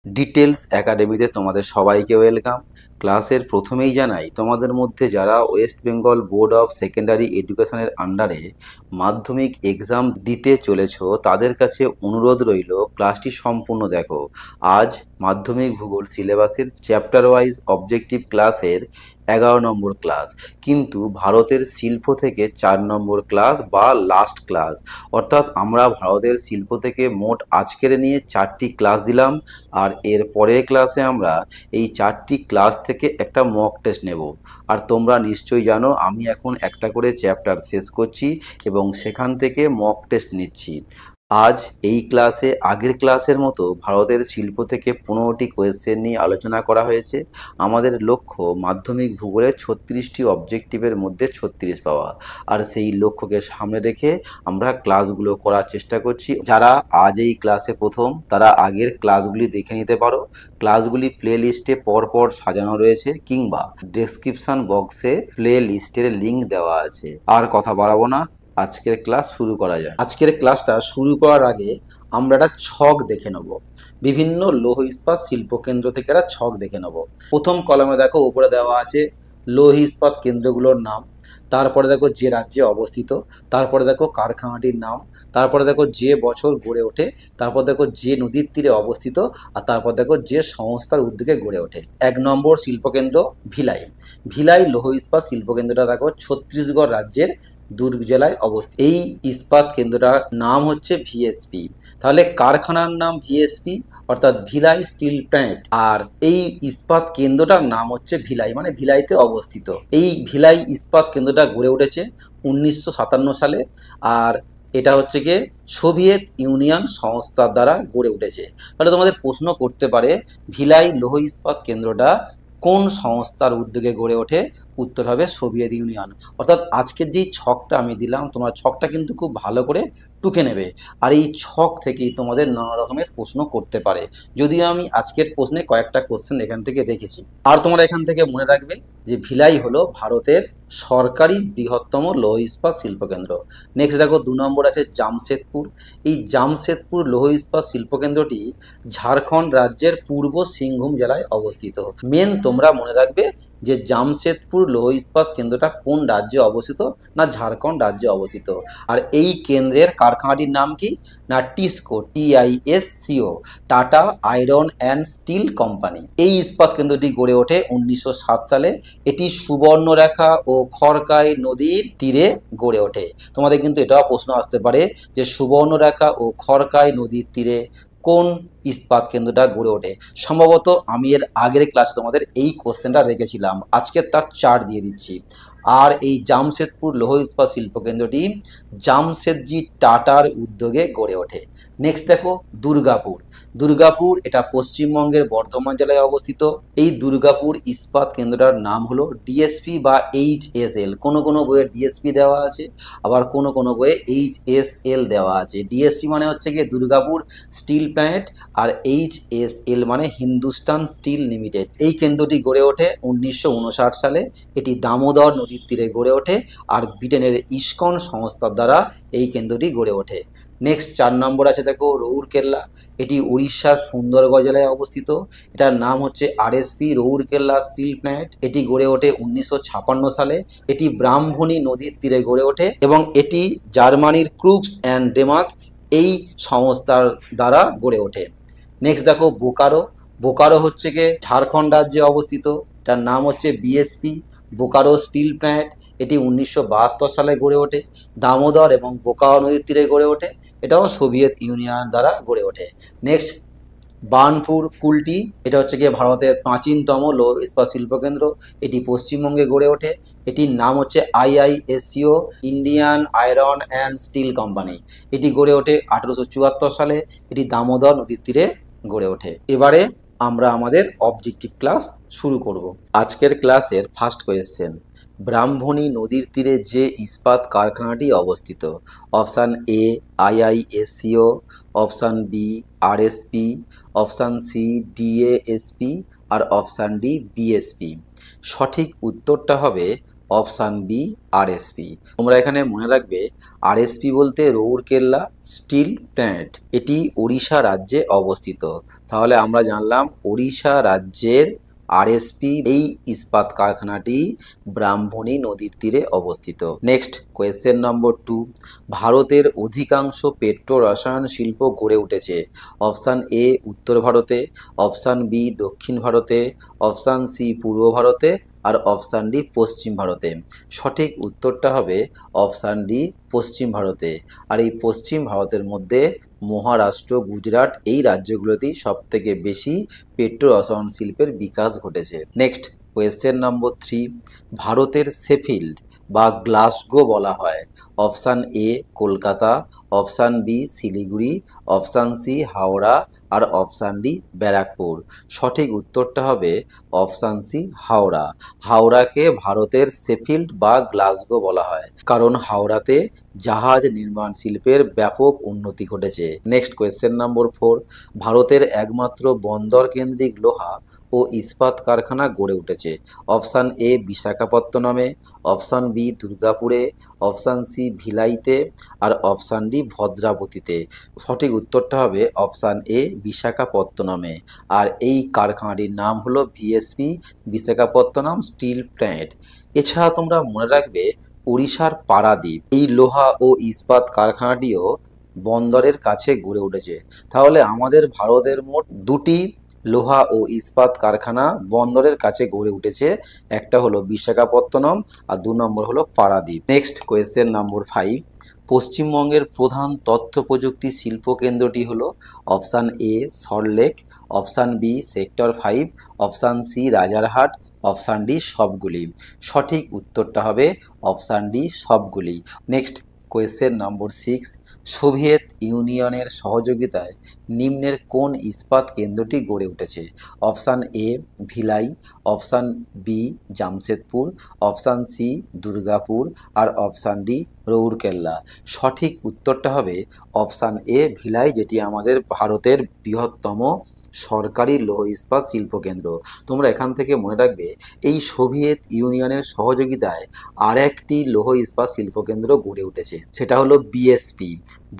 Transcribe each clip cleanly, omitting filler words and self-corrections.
Details একাডেমিতে তোমাদের সবাইকে ওয়েলকাম। ক্লাসের প্রথমেই জানাই, তোমাদের মধ্যে যারা West Bengal board of secondary এডুকেশনের আন্ডারে মাধ্যমিক এক্সাম দিতে চলেছো, তাদের কাছে অনুরোধ রইল ক্লাসটি সম্পূর্ণ দেখো। আজ মাধ্যমিক ভূগোল সিলেবাসের চ্যাপ্টার ওয়াইজ অবজেক্টিভ ক্লাসের 11 নম্বর ক্লাস, কিন্তু ভারতের শিল্প থেকে 4 নম্বর ক্লাস বা লাস্ট ক্লাস। অর্থাৎ আমরা ভারতের শিল্প থেকে মোট আজকের নিয়ে 4টি ক্লাস দিলাম, আর এর পরের ক্লাসে আমরা এই 4টি ক্লাস থেকে একটা মক টেস্ট নেব। আর তোমরা নিশ্চয়ই জানো আমি এখন একটা করে চ্যাপ্টার শেষ করছি এবং সেখান থেকে মক টেস্ট নিচ্ছি। আজ এই ক্লাসে আগের ক্লাসের মতো ভারতের শিল্প থেকে 15টি কোয়েশ্চেন নিয়ে আলোচনা করা হয়েছে। আমাদের লক্ষ্য মাধ্যমিক ভূগোলের 36টি অবজেক্টিভের মধ্যে 36 পাওয়া, আর সেই লক্ষ্যকে সামনে রেখে আমরা ক্লাসগুলো করার চেষ্টা করছি। যারা আজ এই ক্লাসে প্রথম, তারা আগের ক্লাসগুলি দেখে নিতে পারো। ক্লাসগুলি প্লে লিস্টে পরপর সাজানো রয়েছে, কিংবা ডেসক্রিপশন বক্সে প্লে লিস্টের লিঙ্ক দেওয়া আছে। আর কথা বাড়াবো না, আজকের ক্লাস শুরু করা যায়। আজকের ক্লাসটা শুরু করার আগে আমরা একটা ছক দেখে নেব। বিভিন্ন লৌহ ইস্পাত শিল্পকেন্দ্র থেকে একটা ছক দেখে নেব। প্রথম কলামে দেখো উপরে দেওয়া আছে লৌহ ইস্পাত কেন্দ্রগুলোর নাম, তারপরে দেখো যে রাজ্যে অবস্থিত, তারপরে দেখো কারখানাটির নাম, তারপরে দেখো যে বছর গড়ে ওঠে, তারপর দেখো যে নদীর তীরে অবস্থিত, আর তারপর দেখো যে সংস্থার উদ্যোগে গড়ে ওঠে। 1 নম্বর শিল্পকেন্দ্র ভিলাই। ভিলাই লৌহ ইস্পাত শিল্পকেন্দ্রটা দেখো ছত্তিশগড় রাজ্যের দুর্গ জেলায় অবস্থিত। এই ইস্পাত কেন্দ্রটার নাম হচ্ছে ভিএসপি। তাহলে কারখানার নাম ভিএসপি, অর্থাৎ ভিলাই স্টিল প্ল্যান্ট, আর এই ইস্পাত কেন্দ্রটার নাম হচ্ছে ভিলাই, মানে ভিলাইতে অবস্থিত। এই ভিলাই ইস্পাত কেন্দ্রটা গড়ে উঠেছে 1957 সালে, আর এটা হচ্ছে গিয়ে সোভিয়েত ইউনিয়ন সংস্থার দ্বারা গড়ে উঠেছে। তাহলে তোমাদের প্রশ্ন করতে পারে ভিলাই লৌহ ইস্পাত কেন্দ্রটা কোন সংস্থার উদ্যোগে গড়ে ওঠে? উত্তর হবে সোভিয়েত ইউনিয়ন। অর্থাৎ আজকের যেই ছকটা আমি দিলাম, তোমরা ছকটা কিন্তু খুব ভালো করে টুকে নেবে, আর এই ছক থেকেই তোমাদের নানা রকমের প্রশ্ন করতে পারে। যদিও আমি আজকের প্রশ্নে কয়েকটা কোশ্চেন এখান থেকে রেখেছি। আর তোমরা এখান থেকে মনে রাখবে যে ভিলাই হলো ভারতের সরকারি বৃহত্তম লৌহ ইস্পাত শিল্পকেন্দ্র। নেক্সট দেখো 2 নম্বর আছে জামশেদপুর। এই জামশেদপুর লৌহ ইস্পাত শিল্পকেন্দ্রটি ঝাড়খণ্ড রাজ্যের পূর্ব সিংভূম জেলায় অবস্থিত। মেন তোমরা মনে রাখবে যে জামশেদপুর লৌহ ইস্পাত কেন্দ্রটা কোন রাজ্যে অবস্থিত? না ঝাড়খণ্ড রাজ্যে অবস্থিত। আর এই কেন্দ্রের কারখানাটির নাম কি? না TISCO, TISCO, tata iron and steel company. এই ইস্পাত কেন্দ্রটি গড়ে ওঠে 1907 সালে। এটি সুবর্ণরেখা ও খড়কাই নদীর তীরে গড়ে ওঠে। তোমাদের কিন্তু এটাও প্রশ্ন আসতে পারে যে সুবর্ণরেখা ও খড়কাই নদীর তীরে কোন ইস্পাত কেন্দ্রটা গড়ে ওঠে। সম্ভবত আমি এর আগের ক্লাসে তোমাদের এই কোশ্চেনটা রেখেছিলাম, আজকে তার চার দিয়ে দিচ্ছি। আর এই জামশেদপুর লৌহ ইস্পাত শিল্পকেন্দ্রটি জামশেদজি টাটার উদ্যোগে গড়ে ওঠে। নেক্সট দেখো দুর্গাপুর। দুর্গাপুর এটা পশ্চিমবঙ্গের বর্ধমান জেলায় অবস্থিত। এই দুর্গাপুর ইস্পাত কেন্দ্রটার নাম হলো DSP বা HSL। কোনো কোনো বইয়ে DSP দেওয়া আছে, আবার কোনো কোনো বইয়ে HSL দেওয়া আছে। DSP মানে হচ্ছে গিয়ে দুর্গাপুর স্টিল প্ল্যান্ট, আর HSL মানে হিন্দুস্তান স্টিল লিমিটেড। এই কেন্দ্রটি গড়ে ওঠে 1959 সালে। এটি দামোদর নদীর তীরে গড়ে ওঠে, আর ব্রিটেনের ইস্কন সংস্থার দ্বারা এই কেন্দ্রটি গড়ে ওঠে। নেক্সট 4 নম্বর আছে দেখো রৌরকেল্লা। এটি উড়িষ্যার সুন্দরগড় জেলায় অবস্থিত। এটার নাম হচ্ছে RSP রৌরকেল্লা স্টিল প্ল্যান্ট। এটি গড়ে ওঠে 1956 সালে। এটি ব্রাহ্মণী নদীর তীরে গড়ে ওঠে এবং এটি জার্মানির ক্রুপস অ্যান্ড ডেমার্ক এই সংস্থার দ্বারা গড়ে ওঠে। নেক্সট দেখো বোকারো। বোকারো হচ্ছে গিয়ে ঝাড়খণ্ড রাজ্যে অবস্থিত। তার নাম হচ্ছে BSP বোকারো স্টিল প্ল্যান্ট। এটি 1972 সালে গড়ে ওঠে। দামোদর এবং বোকারো নদীর তীরে গড়ে ওঠে। এটাও সোভিয়েত ইউনিয়ন দ্বারা গড়ে ওঠে। নেক্সট বার্নপুর কুলটি। এটা হচ্ছে গিয়ে ভারতের প্রাচীনতম লৌহ ইস্পাত শিল্পকেন্দ্র। এটি পশ্চিমবঙ্গে গড়ে ওঠে। এটির নাম হচ্ছে IISCO Indian iron and steel company. এটি গড়ে ওঠে 1874 সালে। এটি দামোদর নদীর তীরে গড়ে ওঠে। এবারে আমরা আমাদের অবজেক্টিভ ক্লাস শুরু করব। আজকের ক্লাসের ফার্স্ট কোয়েশ্চেন, ব্রাহ্মণী নদীর তীরে যে ইস্পাত কারখানাটি অবস্থিত? Option A IISCO, option B RSP, option C DASP, আর অপশান D BSP। সঠিক উত্তরটা হবে অপশান বি আরএসপি। তোমরা এখানে মনে রাখবে আরএসপি বলতে রৌরকেল্লা স্টিল প্ল্যান্ট, এটি ওড়িশা রাজ্যে অবস্থিত। তাহলে আমরা জানলাম ওড়িশা রাজ্যের আরএসপি এই ইস্পাত কারখানাটি ব্রাহ্মণী নদীর তীরে অবস্থিত। নেক্সট কোয়েশ্চেন নম্বর 2, ভারতের অধিকাংশ পেট্রো রসায়ন শিল্প গড়ে উঠেছে। অপশান এ উত্তর ভারতে, অপশান বি দক্ষিণ ভারতে, অপশান সি পূর্ব ভারতে, আর অপশান ডি পশ্চিম ভারতে। সঠিক উত্তরটা হবে অপশান ডি পশ্চিম ভারতে। আর এই পশ্চিম ভারতের মধ্যে মহারাষ্ট্র, গুজরাট এই রাজ্যগুলোতেই সবথেকে বেশি পেট্রো রসায়ন শিল্পের বিকাশ ঘটেছে। নেক্সট কোয়েশ্চেন নম্বর 3, ভারতের শেফিল্ড বা গ্লাসগো বলা হয়। Option A Kolkata, option B Siliguri, option C Howrah, আর অপশান ডি ব্যারাকপুর। সঠিক উত্তরটা হবে অপশান সি হাওড়া। হাওড়াকে ভারতের শেফিল্ড বা গ্লাসগো বলা হয়, কারণ হাওড়াতে জাহাজ নির্মাণ শিল্পের ব্যাপক উন্নতি ঘটেছে। নেক্সট কোয়েশ্চেন নম্বর 4, ভারতের একমাত্র বন্দর কেন্দ্রিক লোহা ও ইস্পাত কারখানা গড়ে উঠেছে। অপশান এ বিশাখাপত্তনমে, অপশান বি দুর্গাপুরে, অপশান সি ভিলাইতে, আর অপশান ডি ভদ্রাবতীতে। সঠিক উত্তরটা হবে অপশান এ বিশাখাপত্তনমে। আর এই কারখানাটির নাম হলো ভিএসপি বিশাখাপত্তনম স্টিল প্ল্যান্ট। এছাড়া তোমরা মনে রাখবে উড়িষ্যার পারাদ্বীপ এই লোহা ও ইস্পাত কারখানাটিও বন্দরের কাছে গড়ে উঠেছে। তাহলে আমাদের ভারতের মোট দুটি লোহা ও ইস্পাত কারখানা বন্দরের কাছে গড়ে উঠেছে, একটা হলো বিশাখাপত্তনম আর 2 নম্বর হলো পারাদ্বীপ। নেক্সট কোয়েশ্চেন নম্বর 5, পশ্চিমবঙ্গের প্রধান তথ্য প্রযুক্তি শিল্প কেন্দ্রটি হলো option A Salt Lake, option B sector 5, option C Rajarhat, option D সবগুলি। সঠিক উত্তরটা হবে অপশান ডি সবগুলি। নেক্সট কোয়েশ্চেন নম্বর 6, সোভিয়েত ইউনিয়নের সহযোগিতায় নিম্নের কোন ইস্পাত কেন্দ্রটি গড়ে উঠেছে। Option A Bhilai, option B Jamshedpur, option C Durgapur, আর অপশান ডি রৌরকেল্লা। সঠিক উত্তরটা হবে অপশান এ ভিলাই, যেটি আমাদের ভারতের বৃহত্তম সরকারি লৌহ ইস্পাত শিল্পকেন্দ্র। তোমরা এখান থেকে মনে রাখবে এই সোভিয়েত ইউনিয়নের সহযোগিতায় আর একটি লৌহ ইস্পাত শিল্পকেন্দ্র গড়ে উঠেছে, সেটা হলো বিএসপি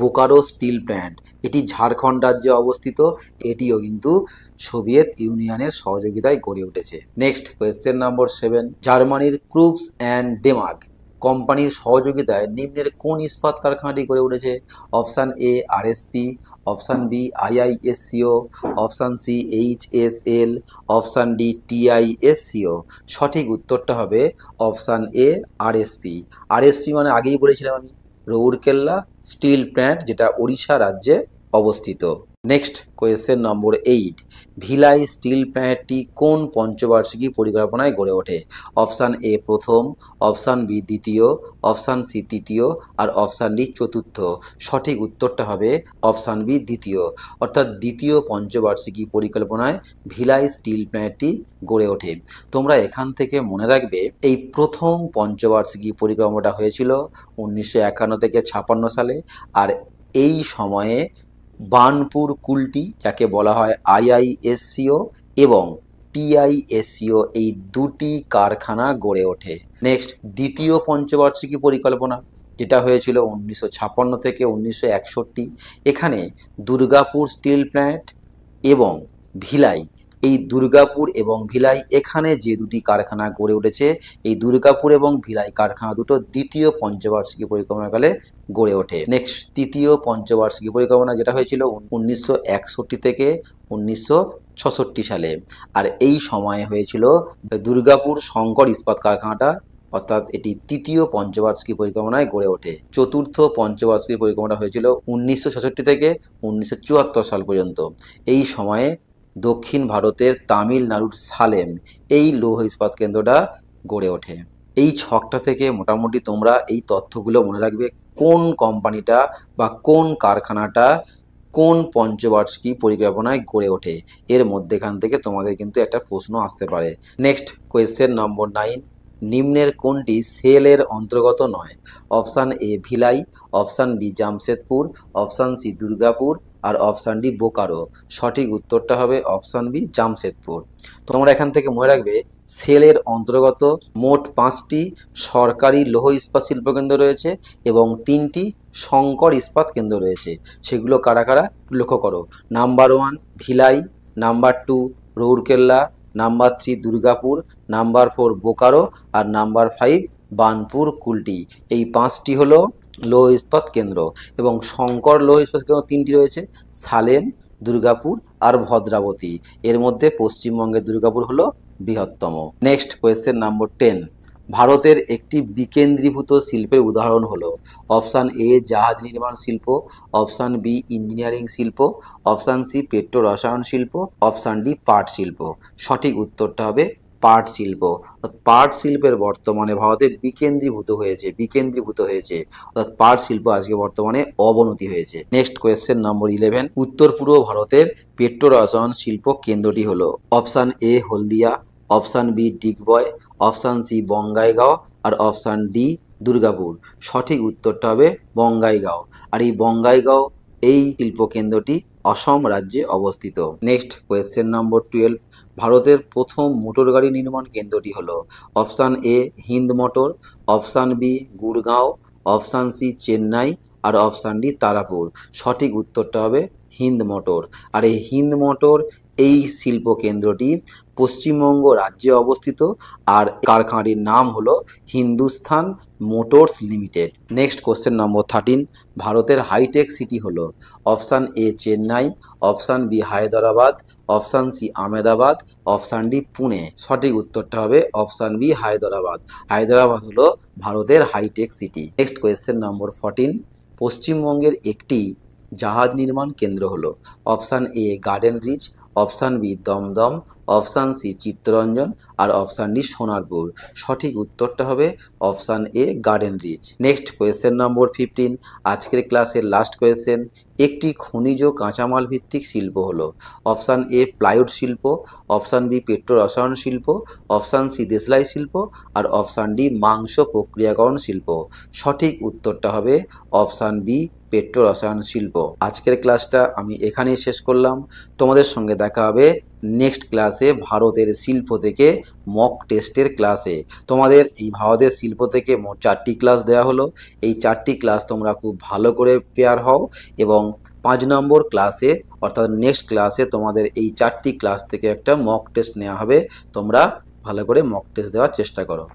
বোকারো স্টিল প্ল্যান্ট। এটি ঝাড়খণ্ড রাজ্যে অবস্থিত, এটিও কিন্তু সোভিয়েত ইউনিয়নের সহযোগিতায় গড়ে উঠেছে। নেক্সট কোয়েশ্চেন নম্বর 7, জার্মানির ক্রুপস অ্যান্ড ডেমাগ কোম্পানির সহযোগিতায় নিম্নের কোন ইস্পাত কারখানাটি গড়ে উঠেছে। Option A RSP, option B IISCO, option C HSL, option D TISCO. সঠিক উত্তরটা হবে অপশান এ আরএসপি। আরএসপি মানে আগেই বলেছিলাম আমি রৌরকেল্লা স্টিল প্ল্যান্ট, যেটা ওড়িশা রাজ্যে অবস্থিত। Next question number 8, Bhilai steel প্ল্যান্টটি কোন পঞ্চবার্ষিকী পরিকল্পনায় গড়ে ওঠে। অপশান এ প্রথম, অপশান বি দ্বিতীয়, অপশান সি তৃতীয়, আর অপশান ডি চতুর্থ। সঠিক উত্তরটা হবে অপশান বি দ্বিতীয়, অর্থাৎ দ্বিতীয় পঞ্চবার্ষিকী পরিকল্পনায় ভিলাই স্টিল প্ল্যান্টটি গড়ে ওঠে। তোমরা এখান থেকে মনে রাখবে এই প্রথম পঞ্চবার্ষিকী পরিকল্পনাটা হয়েছিল 1951 থেকে 56 সালে। আর এই সময়ে বার্নপুর কুল্টি, যাকে বলা হয় আইআইএসসিও এবং টিআইএসসিও, এই দুটি কারখানা গড়ে ওঠে। নেক্সট দ্বিতীয় পঞ্চবার্ষিকী পরিকল্পনা, যেটা হয়েছিল 1956 থেকে 1961। এখানে দুর্গাপুর স্টিল প্ল্যান্ট এবং ভিলাই, এই দুর্গাপুর এবং ভিলাই এখানে যে দুটি কারখানা গড়ে উঠেছে, এই দুর্গাপুর এবং ভিলাই কারখানা দুটো দ্বিতীয় পঞ্চবার্ষিকী পরিকল্পনাকালে গড়ে ওঠে। নেক্সট তৃতীয় পঞ্চবার্ষিকী পরিকল্পনা, যেটা হয়েছিল 1961 থেকে 1966 সালে। আর এই সময়ে হয়েছিল দুর্গাপুর শঙ্কর ইস্পাত কারখানাটা, অর্থাৎ এটি তৃতীয় পঞ্চবার্ষিকী পরিকল্পনায় গড়ে ওঠে। চতুর্থ পঞ্চবার্ষিকী পরিকল্পনা হয়েছিল 1966 থেকে 1974 সাল পর্যন্ত। এই সময়ে দক্ষিণ ভারতের তামিলনাড়ুর সালেম এই লৌহ ইস্পাত কেন্দ্রটা গড়ে ওঠে। এই ছকটা থেকে মোটামুটি তোমরা এই তথ্যগুলো মনে রাখবে, কোন কোম্পানিটা বা কোন কারখানাটা কোন পঞ্চবার্ষিকী পরিকল্পনায় গড়ে ওঠে, এর মধ্যেখান থেকে তোমাদের কিন্তু একটা প্রশ্ন আসতে পারে। নেক্সট কোয়েশ্চেন নম্বর 9, নিম্নের কোনটি সেলের অন্তর্গত নয়। Option A Bhilai, option B Jamshedpur, option C Durgapur, আর অপশান ডি বোকারো। সঠিক উত্তরটা হবে অপশান বি জামশেদপুর। তোমরা এখান থেকে মনে রাখবে সেলের অন্তর্গত মোট 5টি সরকারি লৌহ ইস্পাত শিল্পকেন্দ্র রয়েছে এবং 3টি শঙ্কর ইস্পাত কেন্দ্র রয়েছে। সেগুলো কারা কারা লক্ষ্য করো। Number 1 Bhilai, number 2 Rourkela, number 3 Durgapur, number 4 Bokaro আর নাম্বার 5 বানপুর কুলটি। এই 5টি হলো লৌহ ইস্পাত কেন্দ্র এবং শঙ্কর লৌহ ইস্পাত কেন্দ্র 3টি রয়েছে, সালেম, দুর্গাপুর আর ভদ্রাবতী। এর মধ্যে পশ্চিমবঙ্গের দুর্গাপুর হলো বৃহত্তম। নেক্সট কোয়েশ্চেন নাম্বার 10, ভারতের একটি বিকেন্দ্রীভূত শিল্পের উদাহরণ হলো অপশান এ জাহাজ নির্মাণ শিল্প, অপশান বি ইঞ্জিনিয়ারিং শিল্প, অপশান সি পেট্রো রসায়ন শিল্প, অপশান ডি পাট শিল্প। সঠিক উত্তরটা হবে পাট শিল্প। পাট শিল্পের বর্তমানে ভারতে বিকেন্দ্রীভূত হয়েছে অর্থাৎ পাট শিল্প আজকে বর্তমানে অবনতি হয়েছে। নেক্সট কোয়েশ্চেন নম্বর 11, উত্তর পূর্ব ভারতের পেট্রো রসায়ন শিল্প কেন্দ্রটি হলো option A Haldia, option B Digboi, option C Bongaigaon আর অপশান ডি দুর্গাপুর। সঠিক উত্তরটা হবে বঙ্গাইগাঁও। আর এই বঙ্গাইগাঁও এই শিল্প কেন্দ্রটি অসম রাজ্যে অবস্থিত। নেক্সট কোয়েশ্চেন নম্বর 12, ভারতের প্রথম মোটর গাড়ি নির্মাণ কেন্দ্রটি হলো option A Hind motor, option B Gurgaon, option C Chennai আর অপশান ডি তারাপুর। সঠিক উত্তরটা হবে হিন্দ মোটর। আর এই হিন্দ মোটর এই শিল্প কেন্দ্রটি পশ্চিমবঙ্গ রাজ্যে অবস্থিত আর কারখানাটির নাম হলো Hindustan Motors Limited. Next question number 13, ভারতের হাইটেক সিটি হলো option A Chennai, option B Hyderabad, option C Ahmedabad, option D Pune. সঠিক উত্তরটা হবে অপশান বি হায়দ্রাবাদ। হায়দ্রাবাদ হলো ভারতের high tech city. Next question number 14, পশ্চিমবঙ্গের একটি জাহাজ নির্মাণ কেন্দ্র হলো option A Garden Reach, option B Dumdum, option C Chittaranjan আর অপশান ডি সোনারপুর। সঠিক উত্তরটা হবে option A Garden Reach. Next question নম্বর 15, আজকের ক্লাসের লাস্ট কোয়েশ্চেন, একটি খনিজ কাঁচামাল ভিত্তিক শিল্প হলো অপশান এ প্লাইউড শিল্প, অপশান বি পেট্রো রসায়ন শিল্প, অপশান সি দেশলাই শিল্প আর অপশান ডি মাংস প্রক্রিয়াকরণ শিল্প। সঠিক উত্তরটা হবে অপশান বি পেট্রো রসায়ন শিল্প। আজকের ক্লাসটা আমি এখানেই শেষ করলাম। তোমাদের সঙ্গে দেখা হবে নেক্সট ক্লাসে ভারতের শিল্প থেকে মক টেস্টের ক্লাসে। তোমাদের এই ভারতের শিল্প থেকে মোট 4টি ক্লাস দেওয়া হলো। এই 4টি ক্লাস তোমরা খুব ভালো করে প্রিপেয়ার হও এবং 5 নম্বর ক্লাসে অর্থাৎ নেক্সট ক্লাসে তোমাদের এই 4টি ক্লাস থেকে একটা মক টেস্ট নেওয়া হবে। তোমরা ভালো করে মক টেস্ট দেওয়ার চেষ্টা করো।